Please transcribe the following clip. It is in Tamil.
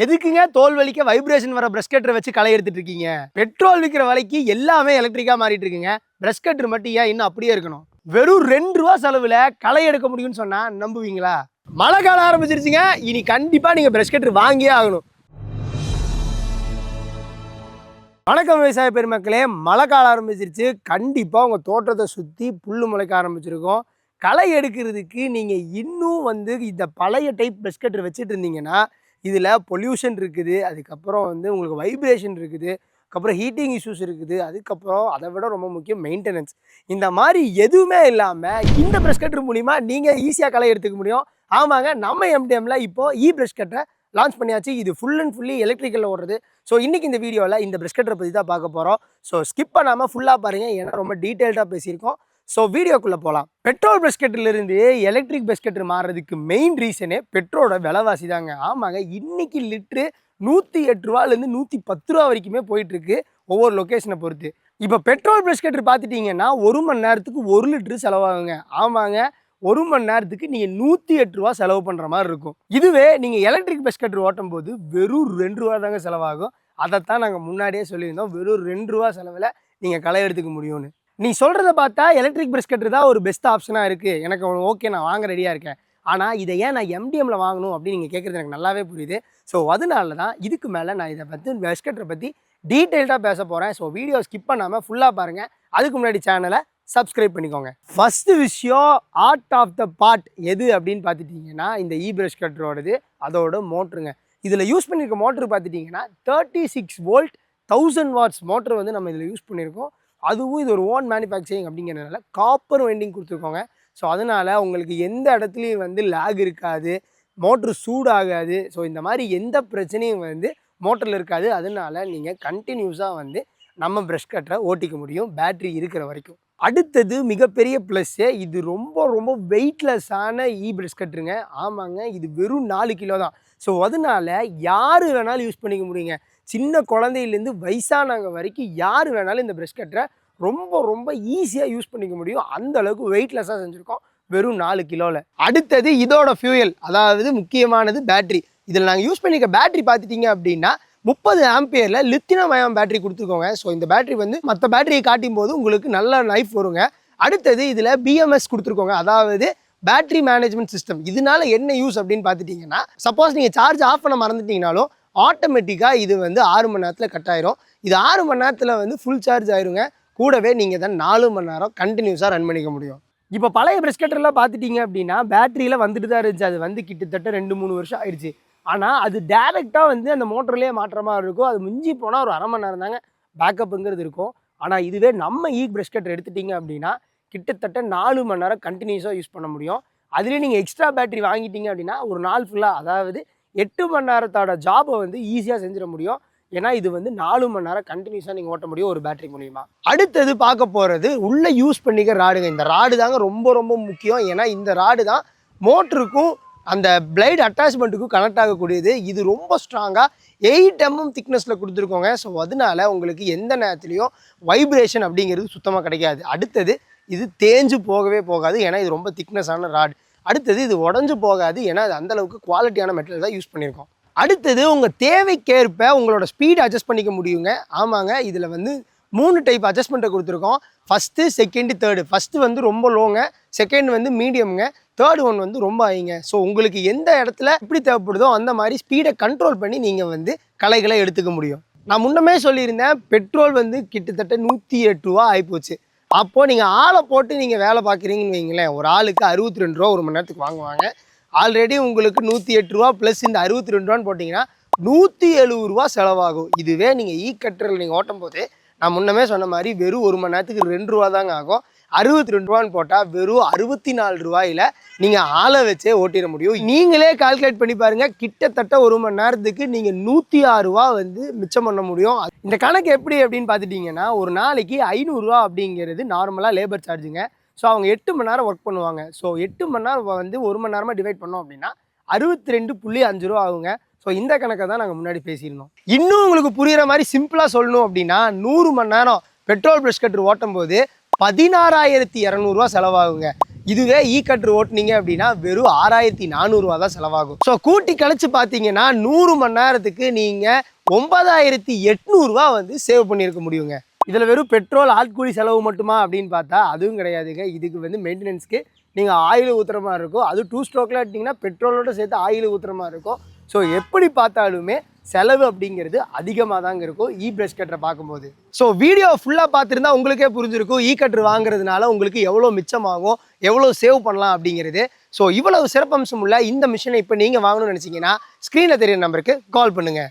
எதுக்குங்க தோல் வலிக்க வைப்ரேஷன் வர பிரஷ் கட்டரை வச்சு களை எடுத்துட்டு இருக்கீங்க? பெட்ரோல் விற்கிற விலைக்கு எல்லாமே எலக்ட்ரிக்கா மாறிட்டு இருக்குங்க. பிரஷ் கட்டர் மட்டும் ஏன் இன்னும் அப்படியே இருக்கணும்? வெறும் ₹2 செலவுல களை எடுக்க முடியும்னு சொன்னா நம்புவீங்களா? மழை காலம் ஆரம்பிச்சிருச்சுங்க. இனி கண்டிப்பா நீங்க பிரஷ் கட்டர் வாங்கியே ஆகணும். வணக்கம் விவசாய பெருமக்களே, மழை காலம் ஆரம்பிச்சிருச்சு. கண்டிப்பா உங்க தோட்டத்தை சுத்தி புல்லு முளைக்க ஆரம்பிச்சிருக்கும். களை எடுக்கிறதுக்கு நீங்க இன்னும் இந்த பழைய டைப் பிரஷ் கட்டர் வச்சுட்டு இருந்தீங்கன்னா இதில் பொல்யூஷன் இருக்குது, அதுக்கப்புறம் உங்களுக்கு வைப்ரேஷன் இருக்குது, அதுக்கப்புறம் ஹீட்டிங் இஷ்யூஸ் இருக்குது, அதுக்கப்புறம் அதை விட ரொம்ப முக்கியம் மெயின்டெனன்ஸ். இந்த மாதிரி எதுவுமே இல்லாமல் இந்த ப்ரஷ் கட்டர் மூலிமா நீங்கள் ஈஸியாக களை எடுத்துக்க முடியும். ஆமாங்க, நம்ம எம்டிஎம்ல இப்போது ப்ரஷ் கட்டரை லான்ச் பண்ணியாச்சு. இது ஃபுல் அண்ட் ஃபுல்லி எலக்ட்ரிக்கலில் ஓடுறது. ஸோ இன்றைக்கி இந்த வீடியோவில் இந்த ப்ரஷ் கட்டரை பற்றி தான் பார்க்க போகிறோம். ஸோ ஸ்கிப் பண்ணாமல் ஃபுல்லாக பாருங்கள், ஏன்னா ரொம்ப டீட்டெயில்டாக பேசியிருக்கோம். ஸோ வீடியோக்குள்ளே போகலாம். பெட்ரோல் பிரஷ் கட்டர்லேருந்து எலக்ட்ரிக் பிரஷ் கட்டர் மாறுறதுக்கு மெயின் ரீசனே பெட்ரோலோட விலைவாசி தாங்க. ஆமாங்க, இன்னைக்கு லிட்ரு ₹108லேருந்து ₹110 வரைக்குமே போயிட்டுருக்கு, ஒவ்வொரு லொக்கேஷனை பொறுத்து. இப்போ பெட்ரோல் பிரஷ் கட்டர் பார்த்துட்டிங்கன்னா 1 மணி நேரத்துக்கு 1 லிட்ரு செலவாகுங்க. ஆமாங்க, 1 மணி நேரத்துக்கு நீங்கள் ₹108 செலவு பண்ணுற மாதிரி இருக்கும். இதுவே நீங்கள் எலக்ட்ரிக் பிரஷ் கட்டர் ஓட்டும் போது வெறும் ₹2 தாங்க செலவாகும். அதைத்தான் நாங்கள் முன்னாடியே சொல்லியிருந்தோம், வெறும் ₹2 செலவில் நீங்கள் களை எடுத்துக்க முடியும்னு. நீ சொல்கிறத பார்த்தா எலக்ட்ரிக் பிரஷ் கட்டர் தான் ஒரு பெஸ்ட் ஆப்ஷனாக இருக்குது, எனக்கு ஓகே, நான் வாங்க ரெடியாக இருக்கேன். ஆனால் இதை ஏன் நான் எம்டிஎம்மில் வாங்கணும் அப்படின்னு நீங்கள் கேட்குறது எனக்கு நல்லாவே புரியுது. ஸோ அதனால தான் இதுக்கு மேலே நான் இதை பற்றி பிரஷ் கட்டரை பற்றி டீட்டெயில்டாக பேச போகிறேன். ஸோ வீடியோ ஸ்கிப் பண்ணாமல் ஃபுல்லாக பாருங்கள். அதுக்கு முன்னாடி சேனலை சப்ஸ்கிரைப் பண்ணிக்கோங்க. ஃபஸ்ட்டு விஷயம், ஆர்ட் ஆஃப் த பார்ட் எது அப்படின்னு பார்த்துட்டிங்கன்னா இந்த பிரஷ் கட்டரோடது, அதோட மோட்ருங்க. இதில் யூஸ் பண்ணியிருக்க மோட்ரு பார்த்துட்டிங்கன்னா 36 வோல்ட் 1000 வாட்ஸ் மோட்ரு நம்ம இதில் யூஸ் பண்ணியிருக்கோம். அதுவும் இது ஒரு ஓன் மேனுஃபேக்சரிங் அப்படிங்கிறதுனால காப்பர் வைண்டிங் கொடுத்துருக்கோங்க. ஸோ அதனால் உங்களுக்கு எந்த இடத்துலையும் லேக் இருக்காது, மோட்ரு சூடாகாது. ஸோ இந்த மாதிரி எந்த பிரச்சனையும் மோட்டரில் இருக்காது. அதனால நீங்கள் கண்டினியூஸாக நம்ம ப்ரஷ் கட்டரை ஓட்டிக்க முடியும், பேட்ரி இருக்கிற வரைக்கும். அடுத்தது மிகப்பெரிய ப்ளஸ்ஸு, இது ரொம்ப ரொம்ப வெயிட்லெஸ்ஸான ப்ரஷ் கட்டருங்க. ஆமாங்க, இது வெறும் 4 கிலோ தான். ஸோ அதனால யார் வேணாலும் யூஸ் பண்ணிக்க முடியுங்க. சின்ன குழந்தையிலேருந்து வயசானவங்க வரைக்கும் யார் வேணாலும் இந்த ப்ரஷ் கட்டரை ரொம்ப ரொம்ப ஈஸியாக யூஸ் பண்ணிக்க முடியும். அந்த அளவுக்கு வெயிட்லெஸ்ஸாக செஞ்சுருக்கோம், வெறும் 4 கிலோவில். அடுத்தது இதோட ஃபியூயல், அதாவது முக்கியமானது பேட்ரி. இதில் நாங்கள் யூஸ் பண்ணிக்க பேட்ரி பார்த்துட்டிங்க அப்படின்னா 30 ஆம்பியரில் லித்தியம் அயான் பேட்டரி கொடுத்துருக்கோங்க. ஸோ இந்த பேட்டரி மற்ற பேட்டரியை காட்டும் போது உங்களுக்கு நல்ல லைஃப் வருங்க. அடுத்தது இதில் BMS கொடுத்துருக்கோங்க, அதாவது பேட்டரி மேனேஜ்மெண்ட் சிஸ்டம். இதனால என்ன யூஸ் அப்படின்னு பார்த்துட்டிங்கன்னா, சப்போஸ் நீங்கள் சார்ஜ் ஆஃப் பண்ண மறந்துட்டிங்கனாலும் ஆட்டோமேட்டிக்காக இது 6 மணி நேரத்தில் கட் ஆயிரும். இது 6 மணி நேரத்தில் ஃபுல் சார்ஜ் ஆயிருங்க. கூடவே நீங்கள் தான் 4 மணி நேரம் கண்டினியூஸாக ரன் பண்ணிக்க முடியும். இப்போ பழைய ப்ரஷ் கட்டர்லாம் பார்த்துட்டிங்க அப்படின்னா பேட்டரியில் வந்துட்டு தான் இருந்துச்சு. அது கிட்டத்தட்ட 2-3 வருஷம் ஆயிடுச்சு. ஆனால் அது டேரெக்டாக அந்த மோட்டர்லேயே மாற்ற மாதிரி இருக்கும். அது மிஞ்சி போனால் ஒரு 1/2 மணி நேரம் தாங்க பேக்கப்புங்கிறது இருக்கும். ஆனால் இதுவே நம்ம ப்ரஷ் கட்டர் எடுத்துட்டிங்க அப்படின்னா கிட்டத்தட்ட 4 மணி நேரம் கண்டினியூஸாக யூஸ் பண்ண முடியும். அதுலேயே நீங்கள் எக்ஸ்ட்ரா பேட்டரி வாங்கிட்டீங்க அப்படின்னா ஒரு நாள் ஃபுல்லாக, அதாவது 8 மணி நேரத்தோட ஜாபை ஈஸியாக செஞ்சிட முடியும். ஏன்னா இது 4 மணி நேரம் கண்டினியூஸாக நீங்கள் ஓட்ட முடியும் ஒரு பேட்டரி மூலிமா. அடுத்தது பார்க்க போகிறது உள்ளே யூஸ் பண்ணிக்க ராடுங்க. இந்த ராடு தாங்க ரொம்ப ரொம்ப முக்கியம். ஏன்னா இந்த ராடு தான் மோட்டருக்கும் அந்த பிளைட் அட்டாச்மெண்ட்டுக்கும் கனெக்ட் ஆகக்கூடியது. இது ரொம்ப ஸ்ட்ராங்காக 8 mm திக்னஸில் கொடுத்துருக்கோங்க. ஸோ அதனால உங்களுக்கு எந்த நேரத்துலையும் வைப்ரேஷன் அப்படிங்கிறது சுத்தமாக கிடைக்காது. அடுத்தது இது தேஞ்சு போகவே போகாது, ஏன்னா இது ரொம்ப திக்னஸான ராடு. அடுத்தது இது உடஞ்சு போகாது, ஏன்னா அது அந்தளவுக்கு குவாலிட்டியான மெட்டீரியல் தான் யூஸ் பண்ணியிருக்கோம். அடுத்தது உங்கள் தேவைக்கேற்ப உங்களோட ஸ்பீட் அட்ஜஸ்ட் பண்ணிக்க முடியுங்க. ஆமாங்க, இதில் 3 டைப் அட்ஜஸ்ட்மெண்ட்டை கொடுத்துருக்கோம். First, second, third. ஃபஸ்ட்டு ரொம்ப லோங்க, செகண்ட் மீடியமுங்க, தேர்டு ஒன் ரொம்ப ஹைங்க. ஸோ உங்களுக்கு எந்த இடத்துல எப்படி தேவைப்படுதோ அந்த மாதிரி ஸ்பீடை கண்ட்ரோல் பண்ணி நீங்கள் களைகளை எடுத்துக்க முடியும். நான் முன்னமே சொல்லியிருந்தேன், பெட்ரோல் கிட்டத்தட்ட ₹108 ஆகிப்போச்சு. அப்போது நீங்கள் ஆளை போட்டு நீங்கள் வேலை பார்க்குறீங்கன்னு வைங்களேன், ஒரு ஆளுக்கு ₹62 ஒரு மணி நேரத்துக்கு வாங்குவாங்க. ஆல்ரெடி உங்களுக்கு ₹108 ப்ளஸ் இந்த ₹62 போட்டிங்கன்னா ₹170 செலவாகும். இதுவே நீங்கள் கட்டரில் நீங்கள் ஓட்டும் போது நான் முன்னமே சொன்ன மாதிரி வெறும் 1 மணி நேரத்துக்கு ₹2 தாங்க ஆகும். ₹62 போட்டால் வெறும் ₹64 நீங்கள் ஆளை வச்சே ஓட்டிட முடியும். நீங்களே கால்குலேட் பண்ணி பாருங்கள், கிட்டத்தட்ட 1 மணி நேரத்துக்கு நீங்கள் ₹106 மிச்சம் பண்ண முடியும். இந்த கணக்கு எப்படி அப்படின்னு பார்த்துட்டிங்கன்னா, ஒரு நாளைக்கு ₹500 அப்படிங்கிறது நார்மலாக லேபர் சார்ஜுங்க. ஸோ அவங்க 8 மணி நேரம் ஒர்க் பண்ணுவாங்க. ஸோ 8 மணி நேரம் 1 மணி நேரமாக டிவைட் பண்ணோம் அப்படின்னா ₹62.5 ஆகுங்க. ஸோ இந்த கணக்கை தான் நாங்கள் முன்னாடி பேசியிருந்தோம். இன்னும் உங்களுக்கு புரிகிற மாதிரி சிம்பிளாக சொல்லணும் அப்படின்னா 100 மணி நேரம் பெட்ரோல் ப்ரஷ் கட்டர் ஓட்டும் போது ₹16,200 செலவாகுங்க. இதுவே கட்டர் ஓட்டுனீங்க அப்படின்னா வெறும் 6400 தான் செலவாகும். ஸோ கூட்டி கழிச்சு பார்த்தீங்கன்னா 100 மணி நேரத்துக்கு நீங்கள் 9800 வந்து சேவ் பண்ணியிருக்க முடியுங்க. இதில் வெறும் பெட்ரோல் ஆட்கூலி செலவு மட்டுமா அப்படின்னு பார்த்தா அதுவும் கிடையாதுங்க. இதுக்கு வந்து மெயின்டெனன்ஸ்க்கு நீங்கள் ஆயில் ஊற்றுற மாதிரி இருக்கும். அது 2 ஸ்ட்ரோக்கில் எடுத்திங்கன்னா பெட்ரோலோடு சேர்த்து ஆயில் ஊற்றுற மாதிரி இருக்கும். ஸோ எப்படி பார்த்தாலுமே செலவு அப்படிங்கிறது அதிகமாக தாங்க இருக்கும் பிரஷ் கட்டரை பார்க்கும்போது. ஸோ வீடியோ ஃபுல்லாக பார்த்துருந்தா உங்களுக்கே புரிஞ்சிருக்கும் கட்டர் வாங்குறதுனால உங்களுக்கு எவ்வளோ மிச்சமாகும், எவ்வளோ சேவ் பண்ணலாம் அப்படிங்கிறது. ஸோ இவ்வளவு சிறப்பம்சம் உள்ள இந்த மிஷினை இப்போ நீங்கள் வாங்கணும்னு நினச்சிங்கன்னா ஸ்க்ரீனில் தெரியுற நம்பருக்கு கால் பண்ணுங்கள்.